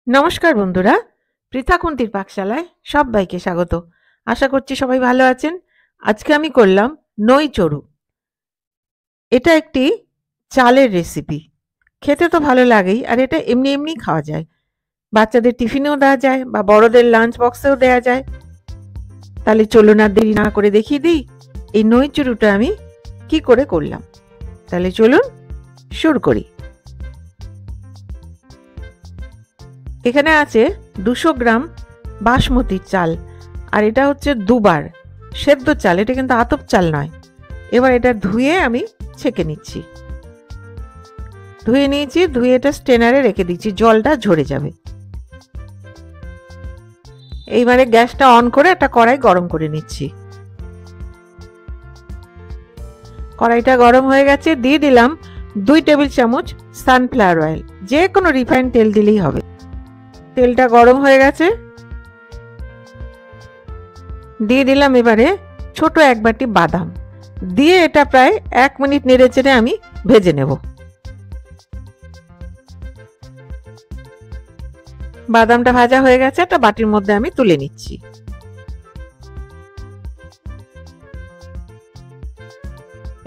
নমস্কার বন্ধুরা, পৃথা খুন্তির পাকশালায় সবাইকে স্বাগত। আশা করছি সবাই ভালো আছেন। আজকে আমি করলাম নই চড়ু। এটা একটি চালের রেসিপি। খেতে তো ভালো লাগেই, আর এটা এমনি এমনি খাওয়া যায়। বাচ্চাদের টিফিনেও দেওয়া যায় বা বড়দের লাঞ্চ বক্সেও দেওয়া যায়। তাহলে চলুন আর দেরি না করে দেখিয়ে দিই এই নই চড়ুটা আমি কি করে করলাম। তাহলে চলুন শুরু করি। এখানে আছে 200 গ্রাম বাসমতির চাল, আর এটা হচ্ছে দুবার সেদ্ধ চাল, এটা কিন্তু আতপ চাল নয়। এবার এটা ধুয়ে আমি ছেঁকে নিচ্ছি। ধুয়ে নিয়েছি, ধুয়ে এটা স্ট্রেনারে রেখে দিচ্ছি, জলটা ঝরে যাবে। এইবারে গ্যাসটা অন করে একটা কড়াই গরম করে নিচ্ছি। কড়াইটা গরম হয়ে গেছে, দিয়ে দিলাম 2 টেবিল চামচ সানফ্লাওয়ার অয়েল, যে কোনো রিফাইন্ড তেল দিলেই হবে। তেলটা গরম হয়ে গেছে, দিয়ে দিলাম এবারে ছোট এক বাটি বাদাম, দিয়ে এটা প্রায় 1 মিনিট নেড়ে চেড়ে আমি ভেজে নেব। বাদামটা ভাজা হয়ে গেছে, একটা বাটির মধ্যে আমি তুলে নিচ্ছি।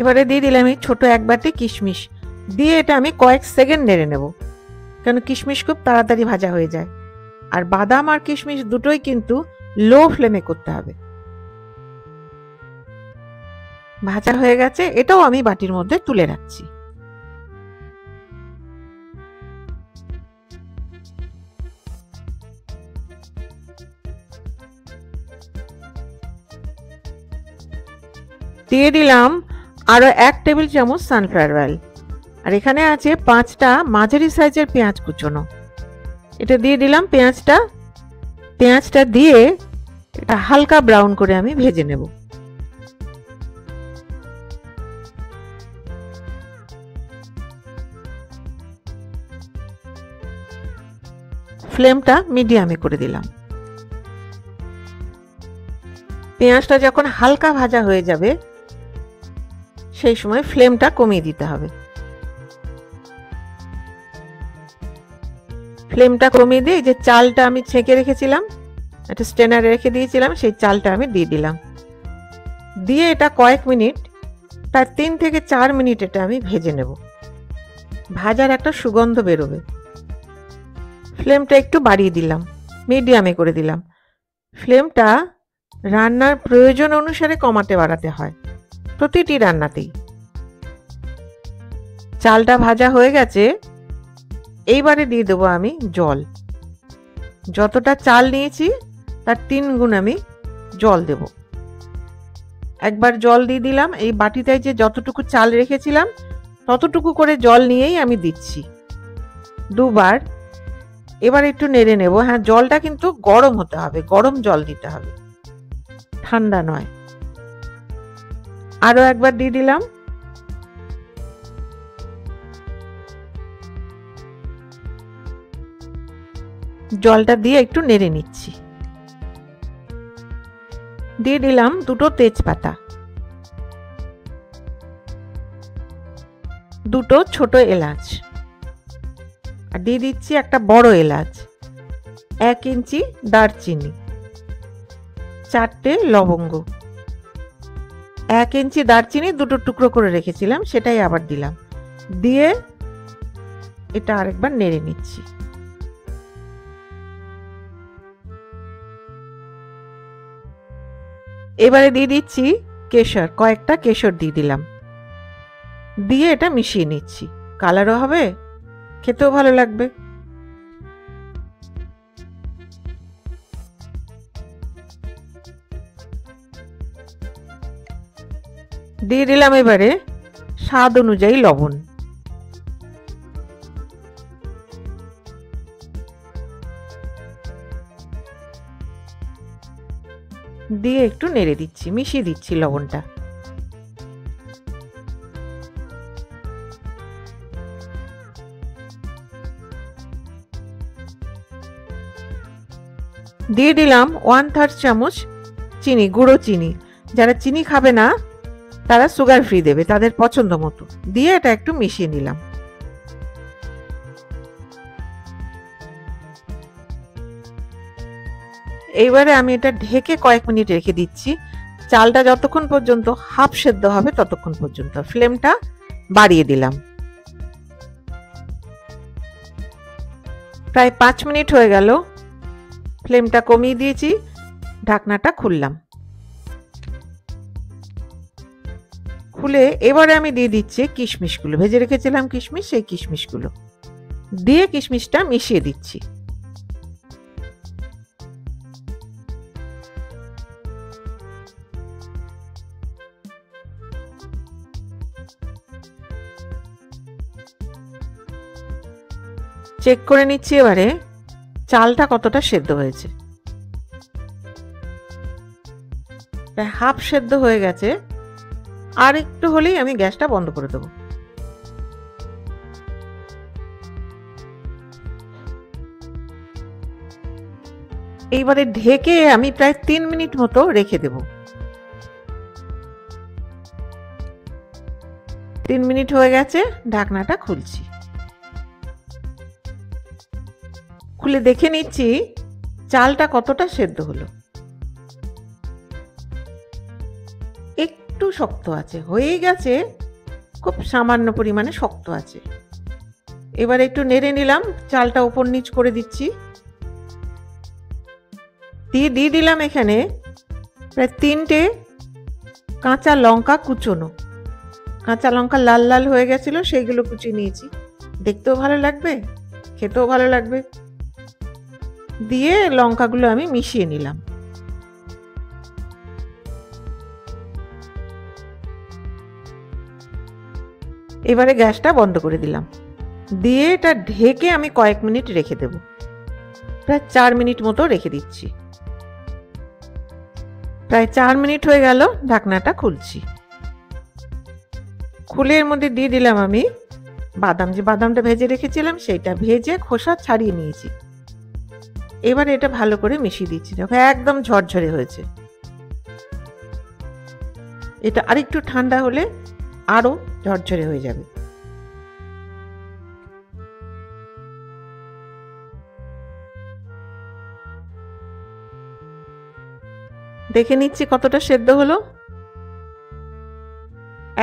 এবারে দিয়ে দিলাম এই ছোট এক বাটি কিশমিশ, দিয়ে এটা আমি কয়েক সেকেন্ড নেড়ে নেব, কারণ কিশমিশ খুব তাড়াতাড়ি ভাজা হয়ে যায়। আর বাদাম আর কিশমিশ দুটোই কিন্তু লো ফ্লেমে করতে হবে। ভাজা হয়ে গেছে, এটাও আমি বাটির মধ্যে তুলে রাখছি। দিয়ে দিলাম আরো 1 টেবিল চামচ সানফ্লাওয়ার অয়েল, আর এখানে আছে 5টা মাঝারি সাইজের পেঁয়াজ কুচোনো, এটা দিয়ে দিলাম। পেঁয়াজটা দিয়ে এটা হালকা ব্রাউন করে আমি ভেজে নেব। ফ্লেমটা মিডিয়ামে করে দিলাম। পেঁয়াজটা যখন হালকা ভাজা হয়ে যাবে সেই সময় ফ্লেমটা কমিয়ে দিতে হবে। ফ্লেমটা কমিয়ে দিয়ে যে চালটা আমি ছেঁকে রেখেছিলাম, একটা স্ট্রেনারে রেখে দিয়েছিলাম, সেই চালটা আমি দিয়ে দিলাম। দিয়ে এটা কয়েক মিনিট, প্রায় 3 থেকে 4 মিনিট এটা আমি ভেজে নেব। ভাজার একটা সুগন্ধ বেরোবে। ফ্লেমটা একটু বাড়িয়ে দিলাম, মিডিয়ামে করে দিলাম। ফ্লেমটা রান্নার প্রয়োজন অনুসারে কমাতে বাড়াতে হয় প্রতিটি রান্নাতেই। চালটা ভাজা হয়ে গেছে, এইবারে দিয়ে দেবো আমি জল। যতটা চাল নিয়েছি তার 3 গুণ আমি জল দেব। একবার জল দিয়ে দিলাম, এই বাটিটায় যে যতটুকু চাল রেখেছিলাম ততটুকু করে জল নিয়েই আমি দিচ্ছি, দুবার। এবার একটু নেড়ে নেব। হ্যাঁ, জলটা কিন্তু গরম হতে হবে, গরম জল দিতে হবে, ঠান্ডা নয়। আরো একবার দিয়ে দিলাম। জলটা দিয়ে একটু নেড়ে নিচ্ছি। দিয়ে দিলাম 2টো তেজপাতা, 2টো ছোট এলাচ, আর দিয়ে দিচ্ছি একটা বড় এলাচ, 1 ইঞ্চি দারচিনি, 4টে লবঙ্গ। 1 ইঞ্চি দারচিনি 2টো টুকরো করে রেখেছিলাম, সেটাই আবার দিলাম। দিয়ে এটা আরেকবার নেড়ে নিচ্ছি। এবারে দিয়ে দিচ্ছি কেশর, কয়েকটা কেশর দিয়ে দিলাম। দিয়ে এটা মিশিয়ে নিচ্ছি, কালারও হবে, খেতেও ভালো লাগবে। দিয়ে দিলাম এবারে স্বাদ অনুযায়ী লবণ। দিয়ে একটু নেড়ে দিচ্ছি, মিশিয়ে দিচ্ছি লবণটা। দিয়ে দিলাম 1/3 চামচ চিনি, গুঁড়ো চিনি। যারা চিনি খাবে না তারা সুগার ফ্রি দেবে, তাদের পছন্দ মতো। দিয়ে এটা একটু মিশিয়ে নিলাম। এইবারে আমি এটা ঢেকে কয়েক মিনিট রেখে দিচ্ছি, চালটা যতক্ষণ পর্যন্ত হাফ সেদ্ধ হবে ততক্ষণ পর্যন্ত। ফ্লেমটা বাড়িয়ে দিলাম। প্রায় 5 মিনিট হয়ে গেল, ফ্লেমটা কমিয়ে দিয়েছি, ঢাকনাটা খুললাম। খুলে এবারে আমি দিয়ে দিচ্ছি কিশমিশগুলো, ভেজে রেখেছিলাম কিশমিশ, সেই কিশমিশগুলো দিয়ে কিশমিশটা মিশিয়ে দিচ্ছি। চেক করে নিচ্ছি এবারে চালটা কতটা সেদ্ধ হয়েছে। প্রায় হাফ সেদ্ধ হয়ে গেছে, আর একটু হলেই আমি গ্যাসটা বন্ধ করে দেবো। এইবারে ঢেকে আমি প্রায় 3 মিনিট মতো রেখে দেব। 3 মিনিট হয়ে গেছে, ঢাকনাটা খুলছি। খুলে দেখে নিচ্ছি চালটা কতটা সেদ্ধ হলো। একটু শক্ত আছে, হয়ে গেছে, খুব সামান্য পরিমাণে শক্ত আছে। এবার একটু নেড়ে নিলাম, চালটা উপর নিচ করে দিচ্ছি। দিয়ে দিলাম এখানে প্রায় 3টে কাঁচা লঙ্কা কুচোনো। কাঁচা লঙ্কা লাল লাল হয়ে গেছিল, সেইগুলো কুচিয়ে নিয়েছি। দেখতেও ভালো লাগবে, খেতেও ভালো লাগবে। দিয়ে লঙ্কাগুলো আমি মিশিয়ে নিলাম। এবারে গ্যাসটা বন্ধ করে দিলাম, দিয়ে এটা ঢেকে আমি কয়েক মিনিট রেখে দেব। প্রায় 4 মিনিট মতো রেখে দিচ্ছি। প্রায় 4 মিনিট হয়ে গেল, ঢাকনাটা খুলছি। খুলে এর মধ্যে দিয়ে দিলাম আমি বাদাম, যে বাদামটা ভেজে রেখেছিলাম সেইটা ভেজে খোসা ছাড়িয়ে নিয়েছি। এবার এটা ভালো করে মিশিয়ে দিচ্ছি। দেখো একদম ঝরঝরে হয়েছে। এটা আরেকটু ঠান্ডা হলে আরো ঝরঝরে হয়ে যাবে। দেখে নিচ্ছি কতটা সেদ্ধ হলো।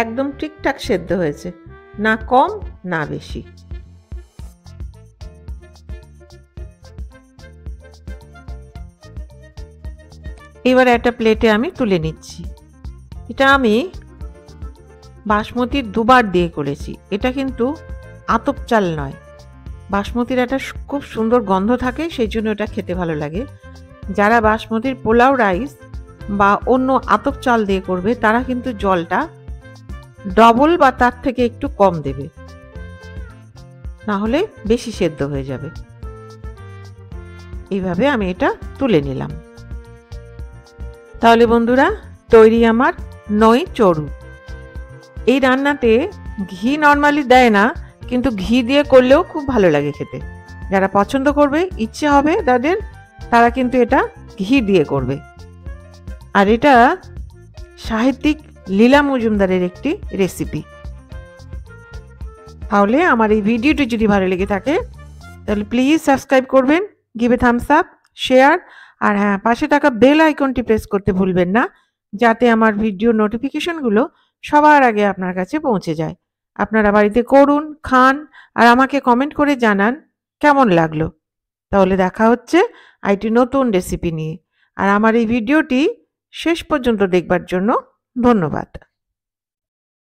একদম ঠিকঠাক সেদ্ধ হয়েছে, না কম না বেশি। এবার একটা প্লেটে আমি তুলে নিচ্ছি। এটা আমি বাসমতির দুবার দিয়ে করেছি। এটা কিন্তু আতপ চাল নয়। বাসমতির একটা খুব সুন্দর গন্ধ থাকে, সেই জন্য এটা খেতে ভালো লাগে। যারা বাসমতির পোলাও রাইস বা অন্য আতপ চাল দিয়ে করবে তারা কিন্তু জলটা ডবল বা তার থেকে একটু কম দেবে, না হলে বেশি সেদ্ধ হয়ে যাবে। এইভাবে আমি এটা তুলে নিলাম। তাহলে বন্ধুরা, তৈরি আমার নই চড়ু। এই রান্নাতে ঘি নর্মালি দেয় না, কিন্তু ঘি দিয়ে করলেও খুব ভালো লাগে খেতে। যারা পছন্দ করবে, ইচ্ছে হবে তাদের, তারা কিন্তু এটা ঘি দিয়ে করবে। আর এটা সাহিত্যিক লীলা মজুমদারের একটি রেসিপি। তাহলে আমার এই ভিডিওটি যদি ভালো লেগে থাকে তাহলে প্লিজ সাবস্ক্রাইব করবেন, give a thumbs up, share, আর হ্যাঁ, পাশে থাকা বেল আইকনটি প্রেস করতে ভুলবেন না, যাতে আমার ভিডিও নোটিফিকেশনগুলো সবার আগে আপনার কাছে পৌঁছে যায়। আপনারা বাড়িতে করুন, খান, আর আমাকে কমেন্ট করে জানান কেমন লাগলো। তাহলে দেখা হচ্ছে আরেকটি নতুন রেসিপি নিয়ে। আর আমার এই ভিডিওটি শেষ পর্যন্ত দেখবার জন্য ধন্যবাদ।